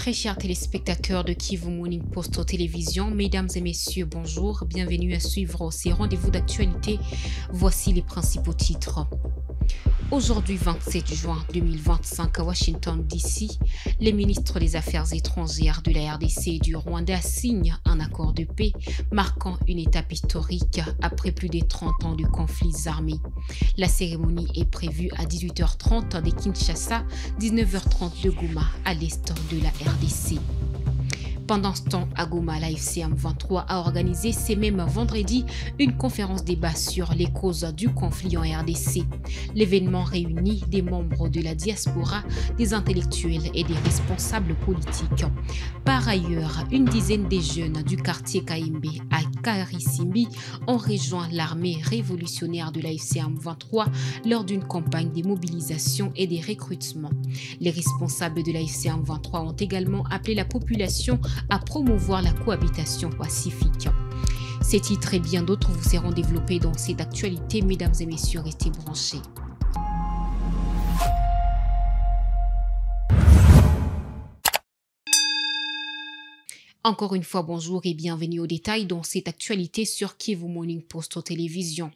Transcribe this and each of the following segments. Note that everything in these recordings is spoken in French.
Très chers téléspectateurs de Kivu Morning Post Télévision, mesdames et messieurs, bonjour, bienvenue à suivre ces rendez-vous d'actualité. Voici les principaux titres. Aujourd'hui, 27 juin 2025, à Washington, D.C., les ministres des Affaires étrangères de la RDC et du Rwanda signent un accord de paix marquant une étape historique après plus de 30 ans de conflits armés. La cérémonie est prévue à 18h30 de Kinshasa, 19h30 de Goma, à l'est de la RDC. Pendant ce temps, à Goma, la FCM23 a organisé ce même vendredi une conférence débat sur les causes du conflit en RDC. L'événement réunit des membres de la diaspora, des intellectuels et des responsables politiques. Par ailleurs, une dizaine de jeunes du quartier Kaimbe à Karisimbi ont rejoint l'armée révolutionnaire de la FCM23 lors d'une campagne de mobilisation et de recrutement. Les responsables de la FCM23 ont également appelé la population à promouvoir la cohabitation pacifique. Ces titres et bien d'autres vous seront développés dans cette actualité. Mesdames et messieurs, restez branchés. Encore une fois, bonjour et bienvenue aux détails dans cette actualité sur Kivu Morning Post Télévision.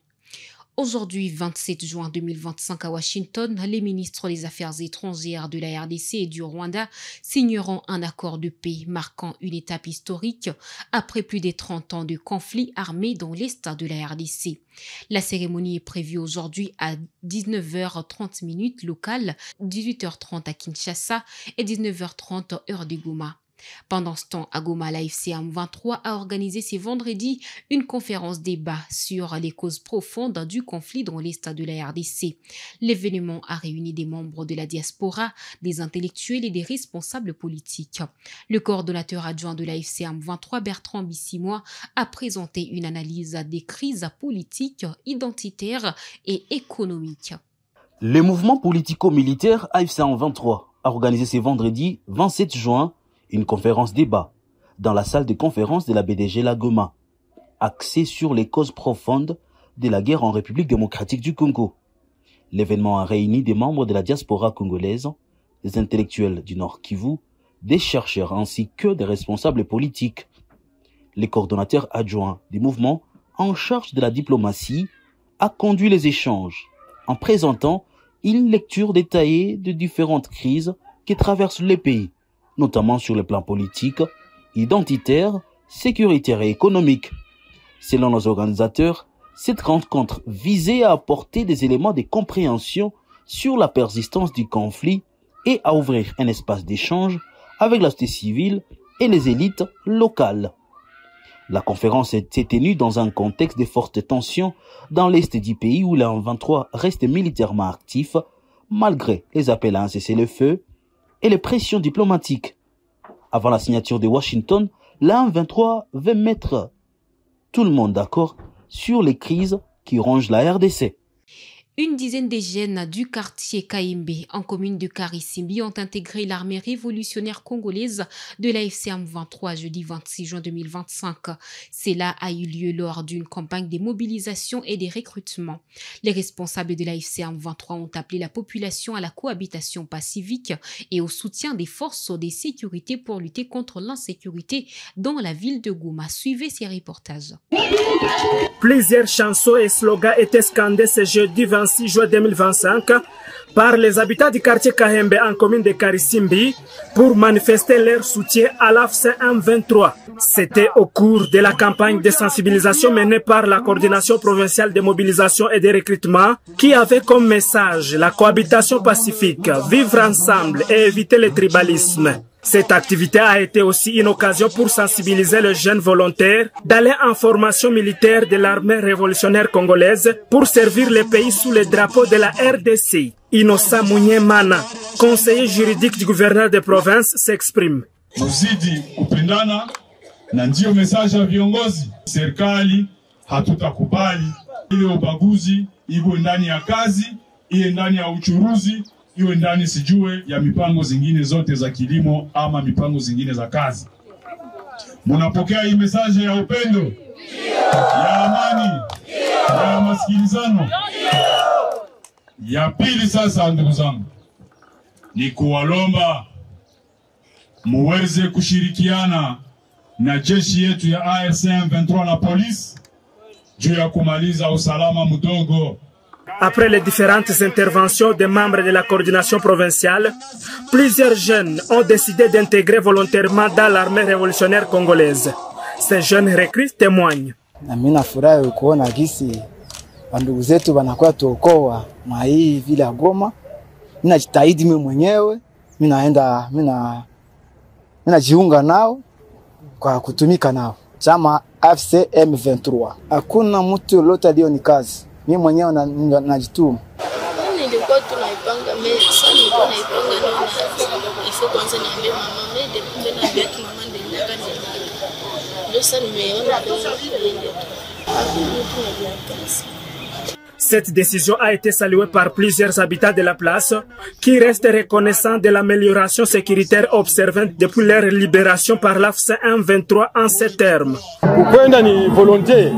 Aujourd'hui, 27 juin 2025 à Washington, les ministres des Affaires étrangères de la RDC et du Rwanda signeront un accord de paix marquant une étape historique après plus de 30 ans de conflits armés dans l'est de la RDC. La cérémonie est prévue aujourd'hui à 19h30 locale, 18h30 à Kinshasa et 19h30 heure de Goma. Pendant ce temps, à Goma, la FCM23 a organisé ce vendredi une conférence débat sur les causes profondes du conflit dans l'est de la RDC. L'événement a réuni des membres de la diaspora, des intellectuels et des responsables politiques. Le coordonnateur adjoint de la FCM23, Bertrand Bissimois, a présenté une analyse des crises politiques, identitaires et économiques. Le mouvement politico-militaire AFC23 a organisé ce vendredi 27 juin une conférence débat dans la salle de conférence de la BDG La Goma, axée sur les causes profondes de la guerre en République démocratique du Congo. L'événement a réuni des membres de la diaspora congolaise, des intellectuels du Nord Kivu, des chercheurs ainsi que des responsables politiques. Le coordonnateur adjoint du mouvement en charge de la diplomatie a conduit les échanges en présentant une lecture détaillée de différentes crises qui traversent les pays, notamment sur le plan politique, identitaire, sécuritaire et économique. Selon nos organisateurs, cette rencontre visait à apporter des éléments de compréhension sur la persistance du conflit et à ouvrir un espace d'échange avec la société civile et les élites locales. La conférence était tenue dans un contexte de fortes tensions dans l'est du pays où la M23 reste militairement actif malgré les appels à un cessez-le-feu et les pressions diplomatiques. Avant la signature de Washington, la M23 veut mettre tout le monde d'accord sur les crises qui rongent la RDC. Une dizaine de jeunes du quartier Kaimbe, en commune de Karisimbi, ont intégré l'armée révolutionnaire congolaise de la FCM23 jeudi 26 juin 2025. Cela a eu lieu lors d'une campagne de mobilisation et de recrutement. Les responsables de la FCM23 ont appelé la population à la cohabitation pacifique et au soutien des forces de sécurité pour lutter contre l'insécurité dans la ville de Goma. Suivez ces reportages. Plusieurs chansons et slogans étaient scandés ce jeudi 26 juin 2025 par les habitants du quartier Kahembe en commune de Karisimbi pour manifester leur soutien à l'AFC-M23. C'était au cours de la campagne de sensibilisation menée par la coordination provinciale de mobilisation et de recrutement qui avait comme message la cohabitation pacifique, vivre ensemble et éviter le tribalisme. Cette activité a été aussi une occasion pour sensibiliser les jeunes volontaires d'aller en formation militaire de l'armée révolutionnaire congolaise pour servir le pays sous le drapeau de la RDC. Innocent Munyemana, conseiller juridique du gouverneur de province, s'exprime. Tuzidi kupendana na ndio message ya viongozi. Serikali hatutakubali ile ubaguzi iwe ndani ya kazi, iwe ndani ya uchuruzi, iwe ndani sijue ya mipango zingine zote za kilimo ama mipango zingine za kazi. Munapokea hii message ya upendo, ya amani, ya masikilizano. Ya pili sasa, ndugu zangu, ni kuwalomba muweze kushirikiana na jeshi yetu ya AFC M23 na polisi juu ya kumaliza usalama mdogo. Après les différentes interventions des membres de la coordination provinciale, plusieurs jeunes ont décidé d'intégrer volontairement dans l'armée révolutionnaire congolaise. Ces jeunes recrues témoignent. Na mimi nafurahi kuona gisi ndugu zetu wanakuwa tuokoa na hii vile ya Goma. Mimi najitahidi mimi mwenyewe, mimi najiunga nao kwa kutumika nao. Chama AFC M23. Hakuna mtu yote aliyo ni kazi. Mimi mwenyewe najituma. Nilikuwa tunaipanga sasa nilikuwa naipanga na ifo kwanza niambie mama mimi depuis naambia tu mama ndio ndaka ndio sasa nimeona Cette décision a été saluée par plusieurs habitants de la place qui restent reconnaissants de l'amélioration sécuritaire observée depuis leur libération par l'AFC M23 en ces termes. Kwenda ni volonté.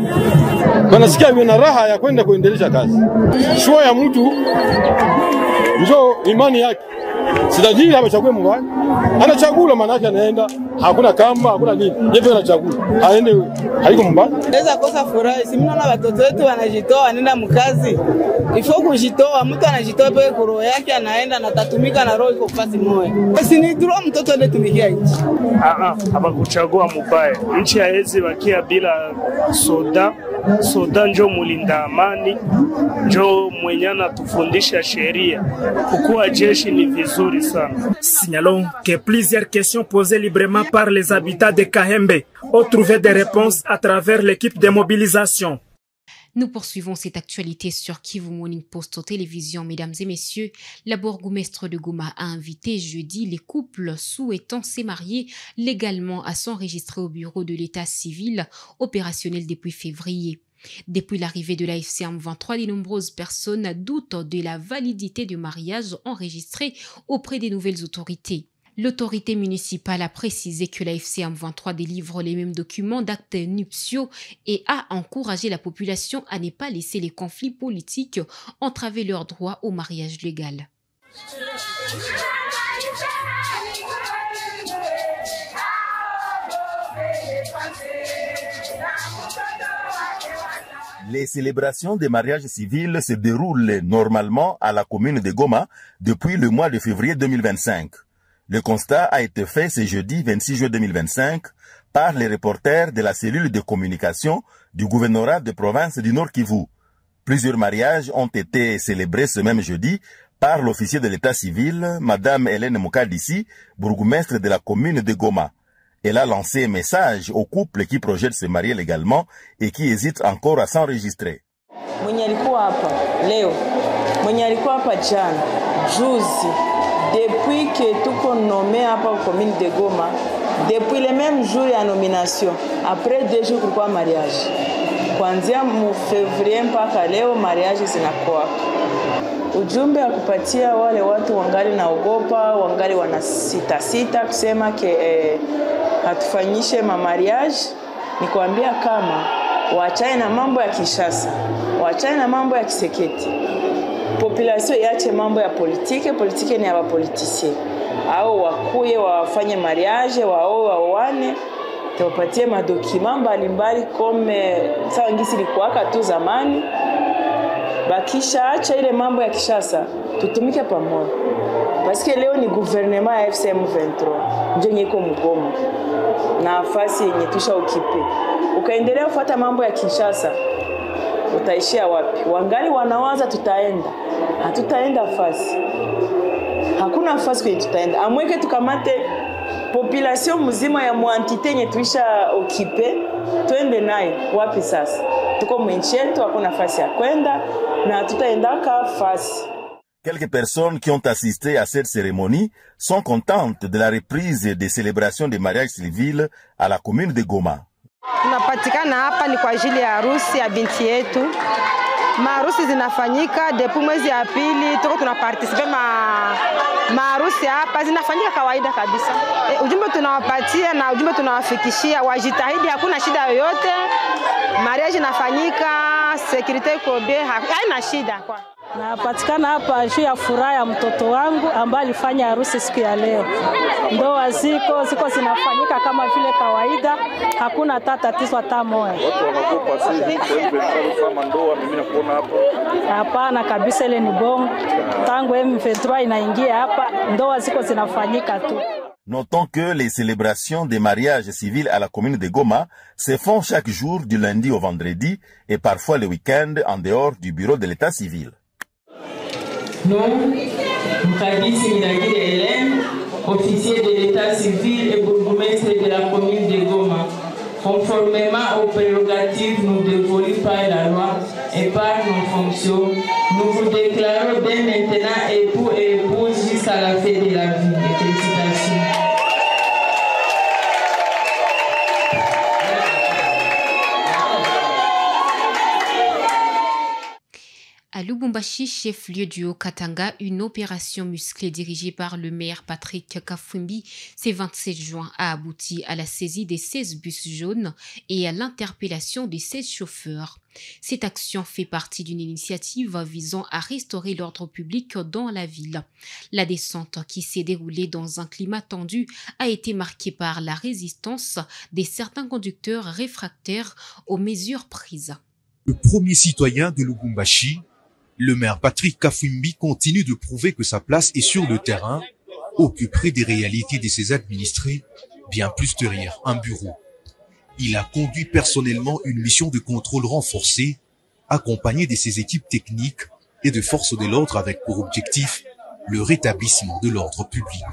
Wanasikia mna raha ya kwenda kuendeleza kazi. Shua ya mtu ndio imani yake. Sidajili amechagua mbaya. Anachagua maana yake anaenda, hakuna kamba, hakuna nini. Yeye anachagua. Aende haiko mbaya. Naweza kosa furaha, si mnaona watoto wetu wanajitoa wanaenda mkazi. Ifo kujitoa, mtu anajitoa pale kwa roho yake anaenda anatatumika na roho iko fasi moyo. Si ni droit mtoto anayetumikia nchi. Hapa kuchagua mbaya. Nchi haiwezi bakia bila soda. Soda njo mulinda amani, njo mwenye anatufundisha sheria. Kukua jeshi ni vizuri sana. Signalons que plusieurs questions posées librement par les habitants de Kahembe ont trouvé des réponses à travers l'équipe de mobilisation. Nous poursuivons cette actualité sur Kivu Morning Post télévision. Mesdames et messieurs, la bourgmestre de Goma a invité jeudi les couples souhaitant se marier légalement à s'enregistrer au bureau de l'état civil opérationnel depuis février. Depuis l'arrivée de l'AFC M23, de nombreuses personnes doutent de la validité du mariage enregistré auprès des nouvelles autorités. L'autorité municipale a précisé que l'AFC M23 délivre les mêmes documents d'actes nuptiaux et a encouragé la population à ne pas laisser les conflits politiques entraver leur droit au mariage légal. Les célébrations des mariages civils se déroulent normalement à la commune de Goma depuis le mois de février 2025. Le constat a été fait ce jeudi 26 juin 2025 par les reporters de la cellule de communication du gouvernorat de province du Nord Kivu. Plusieurs mariages ont été célébrés ce même jeudi par l'officier de l'état civil, Madame Hélène Mukadisi, bourgmestre de la commune de Goma. Elle a lancé un message aux couples qui projettent se marier légalement et qui hésitent encore à s'enregistrer. Mwenye alikuwa hapa leo, mwenye alikuwa hapa jana, juzi, depuis que tuko nommé hapa commune de Goma, depuis le même jour ya nomination, après 2 jours kulikuwa mariage. Kuanzia mu février mpaka leo mariage zinakuwa. Ujumbe wa kupatia wale watu wangali naogopa, wangali wanasita kusema ke hatufanyishe mariage, ni kuambia kama waachane na mambo ya Kinshasa, waachane na mambo ya Kiseketi. Population iache mambo ya politike ni ya wapolitisien. Au wakuye wafanye mariage, waoane, tuwapatie madokima mbalimbali kome sawa ngisi likuwaka tu zamani. Bakisha acha ile mambo ya Kinshasa, tutumike pamoja. Parce que leo ni gouvernement ya FCM 23 ndio nyeko mgomo. Na nafasi yenye tusha ukipe. Ukaendelea kufuata mambo ya Kinshasa, utaishia wapi? Wangali wanawaza tutaenda. Hatutaenda fasi. Hakuna fasi kwenye tutaenda. Amweke tukamate population mzima ya muantite yenye tuisha ukipe, tuende nayo wapi sasa? Tuko mwenchi yetu, hakuna fasi ya kwenda na tutaendaka fasi. Quelques personnes qui ont assisté à cette cérémonie sont contentes de la reprise des célébrations des mariages civils à la commune de Goma. Tunapatikana hapa ni kwa ajili ya harusi ya binti yetu. Maharusi zinafanyika depuis mwezi ya pili, tuko tunaparticipe maharusi hapa zinafanyika kawaida kabisa. Ujumbe tunawapatia na ujumbe tunawafikishia wajitahidi, hakuna shida yoyote. Mariage inafanyika, security iko bien, haina shida kwa. Napatikana hapa juu ya furaha ya mtoto wangu ambaye alifanya harusi siku ya leo. Ndoa ziko zinafanyika kama vile kawaida, hakuna hata tatizo hata moja. Watu wanakopa sisi kama ndoa, mimi nakuona hapa. Hapana kabisa, ile ni bongo. Tangu M23 inaingia hapa, ndoa ziko zinafanyika tu. Notons que les célébrations des mariages civils à la commune de Goma se font chaque jour du lundi au vendredi et parfois le week-end en dehors du bureau de l'état civil. Nous, Mkabisi Minagile Hélène, officier de l'état civil et bourgmestre de la commune de Goma, conformément aux prérogatives nous dévolues par la loi et par nos fonctions, nous vous déclarons dès maintenant époux et épouses jusqu'à la fin de la vie. Félicitations. À Lubumbashi, chef-lieu du Haut-Katanga, une opération musclée dirigée par le maire Patrick Kafwimbi, ce 27 juin, a abouti à la saisie des 16 bus jaunes et à l'interpellation des 16 chauffeurs. Cette action fait partie d'une initiative visant à restaurer l'ordre public dans la ville. La descente, qui s'est déroulée dans un climat tendu, a été marquée par la résistance de certains conducteurs réfractaires aux mesures prises. Le premier citoyen de Lubumbashi, le maire Patrick Kafwimbi, continue de prouver que sa place est sur le terrain, au plus près des réalités de ses administrés, bien plus derrière un bureau. Il a conduit personnellement une mission de contrôle renforcée, accompagné de ses équipes techniques et de forces de l'ordre avec pour objectif le rétablissement de l'ordre public.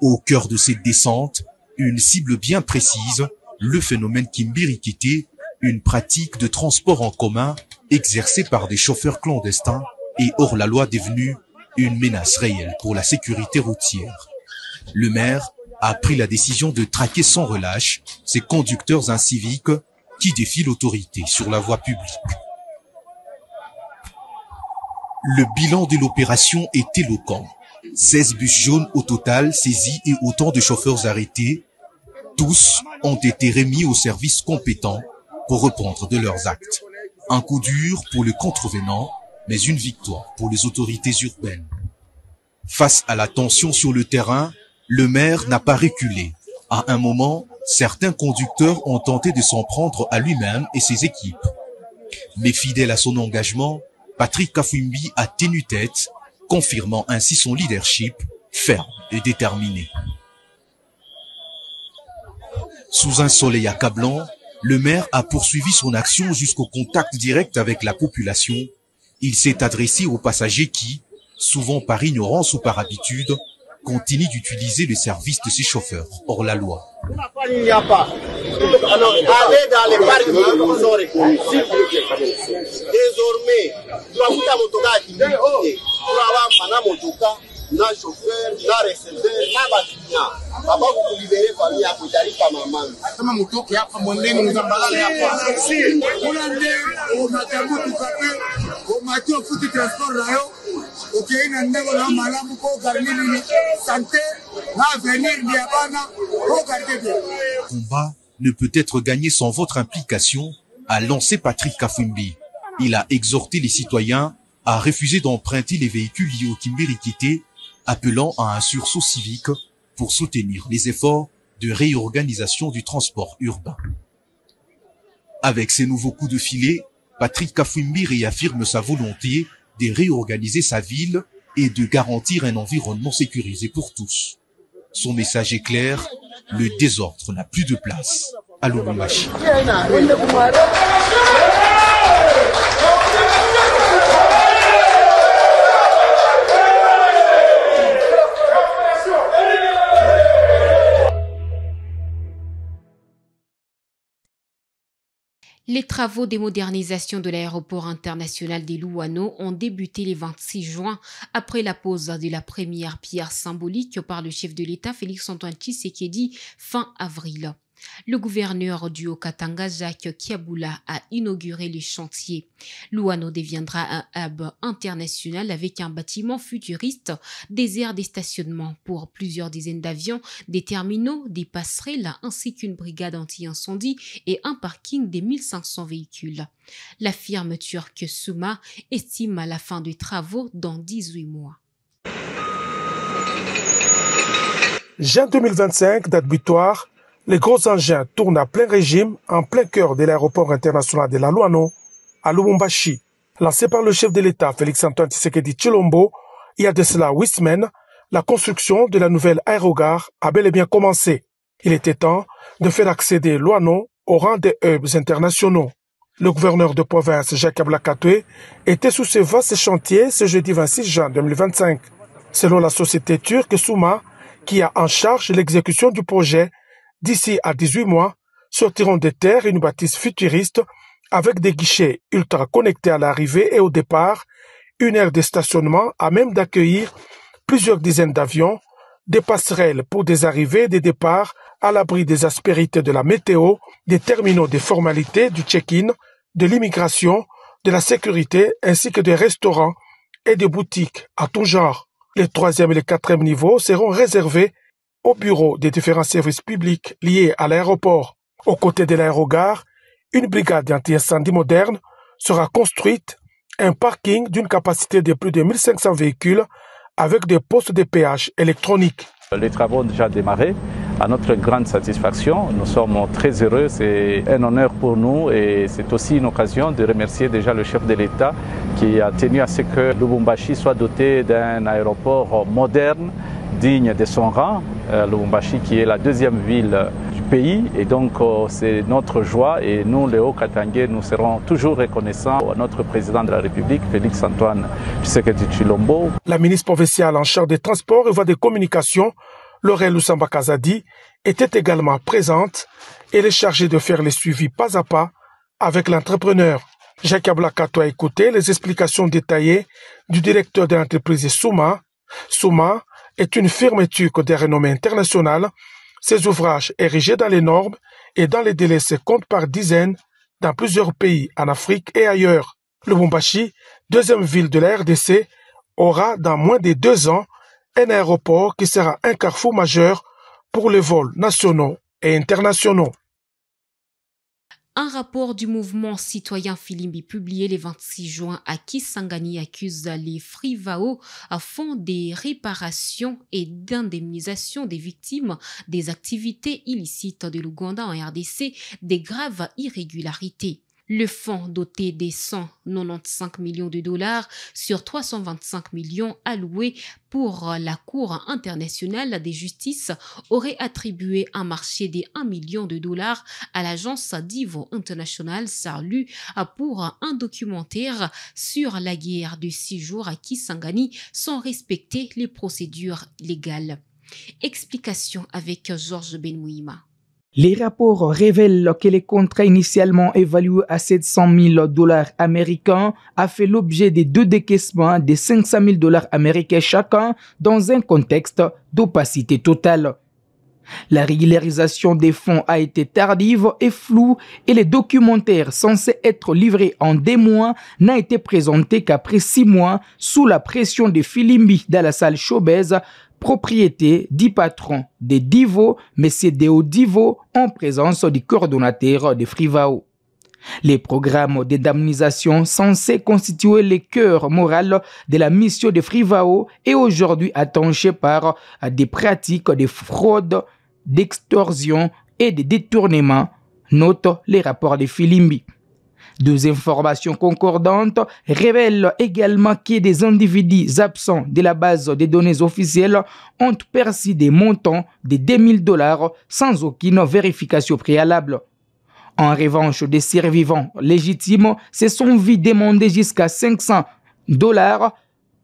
Au cœur de cette descente, une cible bien précise, le phénomène Kimbirikité, une pratique de transport en commun exercée par des chauffeurs clandestins et hors la loi devenue une menace réelle pour la sécurité routière. Le maire a pris la décision de traquer sans relâche ces conducteurs inciviques qui défient l'autorité sur la voie publique. Le bilan de l'opération est éloquent. 16 bus jaunes au total saisis et autant de chauffeurs arrêtés. Tous ont été remis aux services compétents pour reprendre de leurs actes. Un coup dur pour le contrevenant, mais une victoire pour les autorités urbaines. Face à la tension sur le terrain, le maire n'a pas reculé. À un moment, certains conducteurs ont tenté de s'en prendre à lui-même et ses équipes. Mais fidèle à son engagement, Patrick Kafwimbi a tenu tête, confirmant ainsi son leadership ferme et déterminé. Sous un soleil accablant, le maire a poursuivi son action jusqu'au contact direct avec la population. Il s'est adressé aux passagers qui, souvent par ignorance ou par habitude, continuent d'utiliser le service de ces chauffeurs hors la loi. Il n'y a pas. Alors, allez dans les parcs, ils sont reconnus. Désormais, na chauffeur, na receveur, na batinya. Baba kulibere famille ya kutarifa mama. Kama mtoke hapa mwendeni mzambalale hapa. Si, unande unatabu tukape, umatio futi transport nayo. Okay, na ndego na malamu ko garnini ni santé, na avenir dia bana, ko garder bien. Combat ne peut être gagné sans votre implication, a lancé Patrick Kafwimbi. Il a exhorté les citoyens à refuser d'emprunter les véhicules liés au Kimbirikité, appelant à un sursaut civique pour soutenir les efforts de réorganisation du transport urbain. Avec ces nouveaux coups de filet, Patrick Kafwimbi réaffirme sa volonté de réorganiser sa ville et de garantir un environnement sécurisé pour tous. Son message est clair, le désordre n'a plus de place à Lubumbashi. Les travaux de modernisation de l'aéroport international de Louano ont débuté le 26 juin après la pose de la première pierre symbolique par le chef de l'État Félix Antoine Tshisekedi fin avril. Le gouverneur du Haut-Katanga, Jacques Kiaboula, a inauguré le chantier. Louano deviendra un hub international avec un bâtiment futuriste, des aires de stationnement pour plusieurs dizaines d'avions, des terminaux, des passerelles ainsi qu'une brigade anti-incendie et un parking de 1500 véhicules. La firme turque Suma estime à la fin des travaux dans 18 mois. Juin 2025, date butoir, les gros engins tournent à plein régime en plein cœur de l'aéroport international de la Louano à Lubumbashi. Lancé par le chef de l'État Félix-Antoine Tshisekedi Tshilombo, il y a de cela 8 semaines, la construction de la nouvelle aérogare a bel et bien commencé. Il était temps de faire accéder Louano au rang des hubs internationaux. Le gouverneur de province Jacques Ablakatoué était sous ce vaste chantier ce jeudi 26 juin 2025. Selon la société turque Suma, qui a en charge l'exécution du projet, d'ici à 18 mois, sortiront de terre une bâtisse futuriste avec des guichets ultra connectés à l'arrivée et au départ, une aire de stationnement à même d'accueillir plusieurs dizaines d'avions, des passerelles pour des arrivées et des départs à l'abri des aspérités de la météo, des terminaux de formalités du check-in, de l'immigration, de la sécurité ainsi que des restaurants et des boutiques à tout genre. Les 3e et les 4e niveaux seront réservés aux bureaux des différents services publics liés à l'aéroport. Aux côtés de l'aérogare, une brigade anti-incendie moderne sera construite, un parking d'une capacité de plus de 1500 véhicules avec des postes de péage électroniques. Les travaux ont déjà démarré. À notre grande satisfaction, nous sommes très heureux, c'est un honneur pour nous et c'est aussi une occasion de remercier déjà le chef de l'État qui a tenu à ce que Lubumbashi soit doté d'un aéroport moderne, digne de son rang. Lubumbashi qui est la 2e ville du pays et donc c'est notre joie et nous les Hauts-Katangais nous serons toujours reconnaissants à notre président de la République, Félix-Antoine Tshisekedi Tshilombo. La ministre provinciale en charge des transports et voies de communication, Laurel Lusamba Kazadi, était également présente et elle est chargée de faire les suivis pas à pas avec l'entrepreneur. Jacques Ablakato a écouté les explications détaillées du directeur de l'entreprise Suma. Suma est une firme turque de renommée internationale. Ses ouvrages érigés dans les normes et dans les délais se comptent par dizaines dans plusieurs pays en Afrique et ailleurs. Lubumbashi, 2e ville de la RDC, aura dans moins de 2 ans un aéroport qui sera un carrefour majeur pour les vols nationaux et internationaux. Un rapport du mouvement citoyen Filimbi publié le 26 juin à Kisangani accuse les Frivao à fond des réparations et d'indemnisation des victimes des activités illicites de l'Ouganda en RDC des graves irrégularités. Le fonds doté des 195 millions de dollars sur 325 millions alloués pour la Cour internationale de justice aurait attribué un marché de 1 million de dollars à l'agence Divo International Sarlu pour un documentaire sur la guerre de 6 jours à Kisangani sans respecter les procédures légales. Explication avec Georges Benmouima. Les rapports révèlent que les contrats initialement évalués à 700 000 dollars américains a fait l'objet de 2 décaissements de 500 000 dollars américains chacun dans un contexte d'opacité totale. La régularisation des fonds a été tardive et floue et le documentaire censé être livré en 2 mois n'a été présenté qu'après 6 mois sous la pression de Filimbi dans la salle showbiz, propriété du patron de Divo, M. Deo Divo, en présence du coordonnateur de Frivao. Les programmes d'indemnisation censés constituer le cœur moral de la mission de Frivao est aujourd'hui attachés par des pratiques de fraude, d'extorsion et de détournement, notent les rapports de Filimbi. 2 informations concordantes révèlent également que des individus absents de la base des données officielles ont perçu des montants de 2 000 dollars sans aucune vérification préalable. En revanche, des survivants légitimes se sont vus demander jusqu'à 500 dollars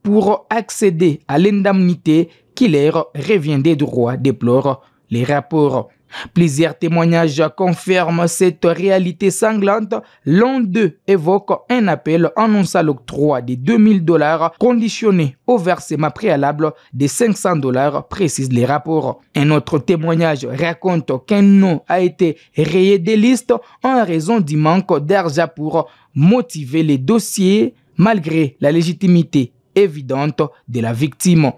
pour accéder à l'indemnité qui leur revient des droits, déplorent les rapports. Plusieurs témoignages confirment cette réalité sanglante. L'un d'eux évoque un appel annonçant l'octroi de $2000 conditionné au versement préalable de $500, précisent les rapports. Un autre témoignage raconte qu'un nom a été rayé des listes en raison du manque d'argent pour motiver les dossiers malgré la légitimité évidente de la victime.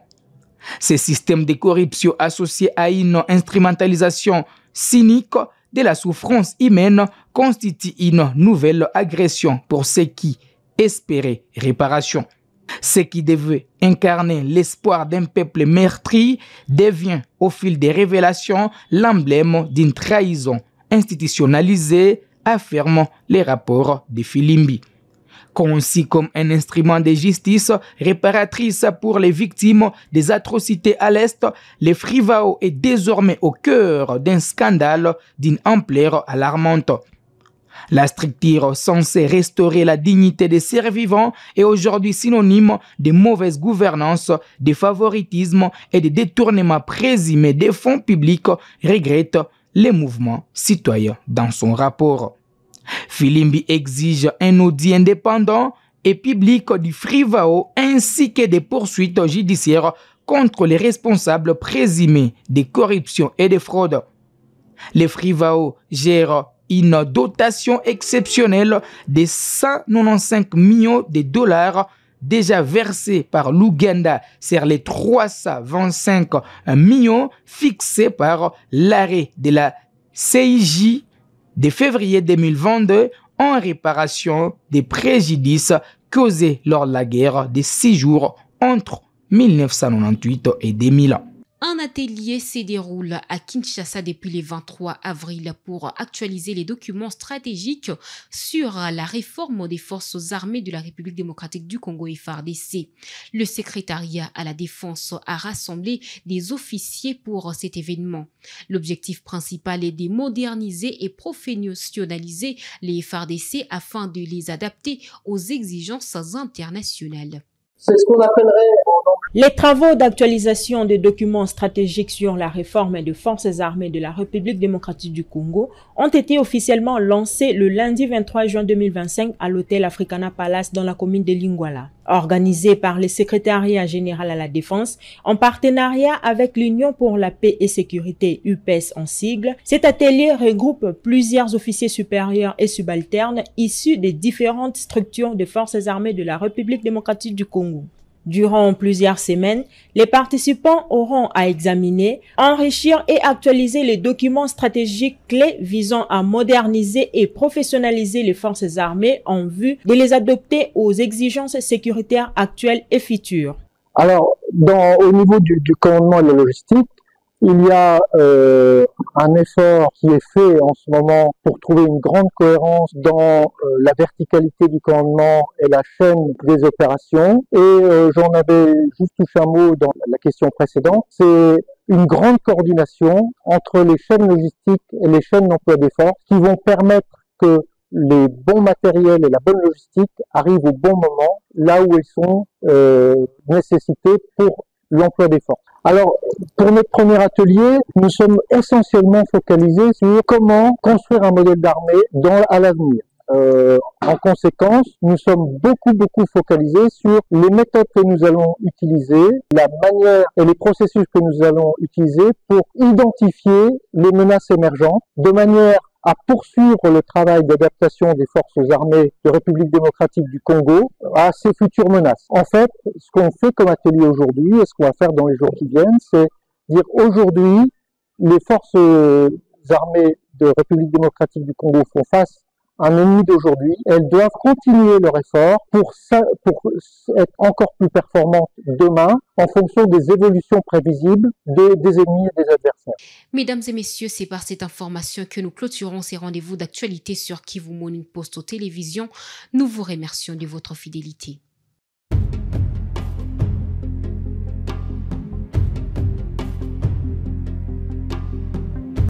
Ces systèmes de corruption associés à une instrumentalisation cynique de la souffrance humaine constituent une nouvelle agression pour ceux qui espéraient réparation. Ce qui devait incarner l'espoir d'un peuple meurtri devient, au fil des révélations, l'emblème d'une trahison institutionnalisée, affirment les rapports de Filimbi. Conçu comme un instrument de justice réparatrice pour les victimes des atrocités à l'Est, le Frivao est désormais au cœur d'un scandale d'une ampleur alarmante. La structure censée restaurer la dignité des survivants est aujourd'hui synonyme de mauvaise gouvernance, de favoritisme et de détournement présumé des fonds publics, regrette les mouvements citoyens dans son rapport. Filimbi exige un audit indépendant et public du Frivao ainsi que des poursuites judiciaires contre les responsables présumés de corruption et de fraude. Le Frivao gère une dotation exceptionnelle de $195 millions déjà versée par l'Ouganda sur les 325 millions fixés par l'arrêt de la CIJ de février 2022 en réparation des préjudices causés lors de la guerre de 6 jours entre 1998 et 2000. Un atelier se déroule à Kinshasa depuis le 23 avril pour actualiser les documents stratégiques sur la réforme des forces armées de la République démocratique du Congo FARDC. Le secrétariat à la défense a rassemblé des officiers pour cet événement. L'objectif principal est de moderniser et professionnaliser les FARDC afin de les adapter aux exigences internationales. C'est ce qu'on appellerait les travaux d'actualisation des documents stratégiques sur la réforme des forces armées de la République démocratique du Congo ont été officiellement lancés le lundi 23 juin 2025 à l'hôtel Africana Palace dans la commune de Lingwala. Organisé par le secrétariat général à la défense en partenariat avec l'Union pour la paix et sécurité UPES en sigle, cet atelier regroupe plusieurs officiers supérieurs et subalternes issus des différentes structures des forces armées de la République démocratique du Congo. Durant plusieurs semaines, les participants auront à examiner, enrichir et actualiser les documents stratégiques clés visant à moderniser et professionnaliser les forces armées en vue de les adapter aux exigences sécuritaires actuelles et futures. Alors, au niveau du commandement et de la logistique, il y a un effort qui est fait en ce moment pour trouver une grande cohérence dans la verticalité du commandement et la chaîne des opérations. Et j'en avais juste touché un mot dans la question précédente. C'est une grande coordination entre les chaînes logistiques et les chaînes d'emploi des forces qui vont permettre que les bons matériels et la bonne logistique arrivent au bon moment, là où ils sont nécessités pour l'emploi des forces. Alors, pour notre premier atelier, nous sommes essentiellement focalisés sur comment construire un modèle d'armée à l'avenir. En conséquence, nous sommes beaucoup focalisés sur les méthodes que nous allons utiliser, la manière et les processus que nous allons utiliser pour identifier les menaces émergentes de manière à poursuivre le travail d'adaptation des forces armées de République démocratique du Congo à ces futures menaces. En fait, ce qu'on fait comme atelier aujourd'hui et ce qu'on va faire dans les jours qui viennent, c'est dire aujourd'hui, les forces armées de République démocratique du Congo font face à un ennemi d'aujourd'hui. Elles doivent continuer leur effort pour être encore plus performantes demain en fonction des évolutions prévisibles des ennemis et des adversaires. Mesdames et messieurs, c'est par cette information que nous clôturons ces rendez-vous d'actualité sur Kivu Morning Post aux télévisions. Nous vous remercions de votre fidélité.